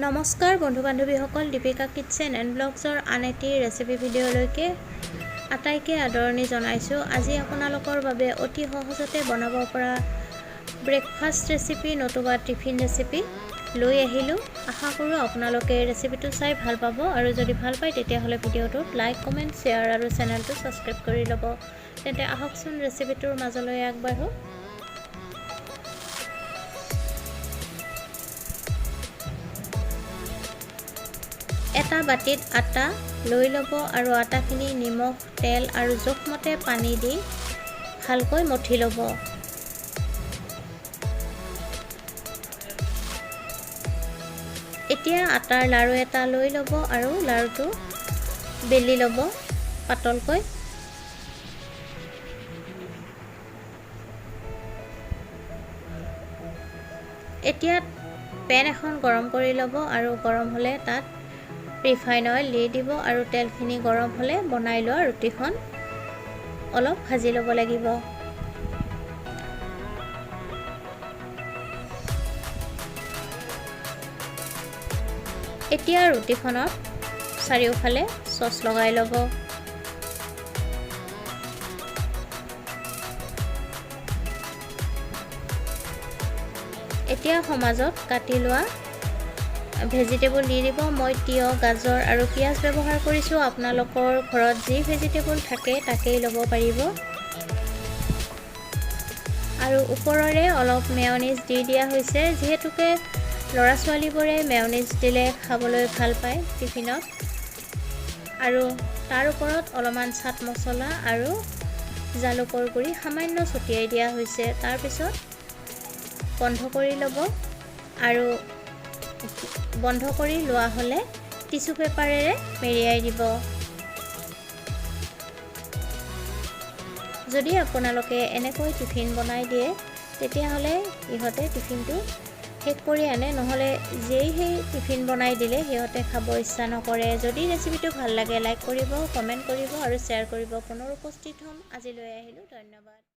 নমস্কাৰ বন্ধু বান্ধৱীসকল, Deepika kitchen and ব্লগছৰ আন এটি ৰেচিপি ভিডিঅ'লৈকে আটাইকে আদৰণি জনাইছোঁ। আজি আপোনালোকৰ বাবে অতি সহজতে বনাব পৰা ব্ৰেকফাষ্ট ৰেচিপি নতুবা টিফিন ৰেচিপি লৈ আহিলোঁ। আশা কৰোঁ আপোনালোকে ৰেচিপিটো চাই ভাল পাব, আৰু যদি ভাল পায় তেতিয়াহ'লে ভিডিঅ'টোত লাইক, কমেণ্ট, শ্বেয়াৰ আৰু চেনেলটো ছাবস্ক্ৰাইব কৰি ল'ব। তেন্তে আহকচোন ৰেচিপিটোৰ মাজলৈ আগবাঢ়োঁ। এটা বাটিত আটা লৈ ল'ব আৰু আটাখিনি নিমখ, তেল আৰু জোখমতে পানী দি ভালকৈ মঠি ল'ব। এতিয়া আটাৰ লাড়ু এটা লৈ ল'ব আৰু লাড়ুটো বেলি ল'ব পাতলকৈ। এতিয়া পেন এখন গৰম কৰি ল'ব আৰু গৰম হ'লে তাত ৰিফাইন অইল দি দিব আৰু তেলখিনি গৰম হ'লে বনাই লোৱা ৰুটিখন অলপ ভাজি ল'ব লাগিব। এতিয়া ৰুটিখনত চাৰিওফালে চচ লগাই ল'ব। এতিয়া সমাজত কাটি লোৱা ভেজিটেবল দি দিব। মই তিয়ঁহ, গাজৰ আৰু পিঁয়াজ ব্যৱহাৰ কৰিছোঁ। আপোনালোকৰ ঘৰত যি ভেজিটেবল থাকে তাকেই ল'ব পাৰিব। আৰু ওপৰৰে অলপ মেয়নিজ দি দিয়া হৈছে, যিহেতুকে ল'ৰা ছোৱালীবোৰে মেয়নিজ দিলে খাবলৈ ভাল পায় টিফিনত। আৰু তাৰ ওপৰত অলপমান চাট মছলা আৰু জালুকৰ গুড়ি সামান্য ছটিয়াই দিয়া হৈছে। তাৰপিছত বন্ধ কৰি ল'ব, আৰু বন্ধ কৰি লোৱা হ'লে টিচু পেপাৰেৰে মেৰিয়াই দিব। যদি আপোনালোকে এনেকৈ টিফিন বনাই দিয়ে তেতিয়াহ'লে ইহঁতে টিফিনটো শেষ কৰি আনে, নহ'লে যেই সেই টিফিন বনাই দিলে সিহঁতে খাব ইচ্ছা নকৰে। যদি ৰেচিপিটো ভাল লাগে লাইক কৰিব, কমেণ্ট কৰিব আৰু শ্বেয়াৰ কৰিব। পুনৰ উপস্থিত হ'ম। আজিলৈ আহিলোঁ, ধন্যবাদ।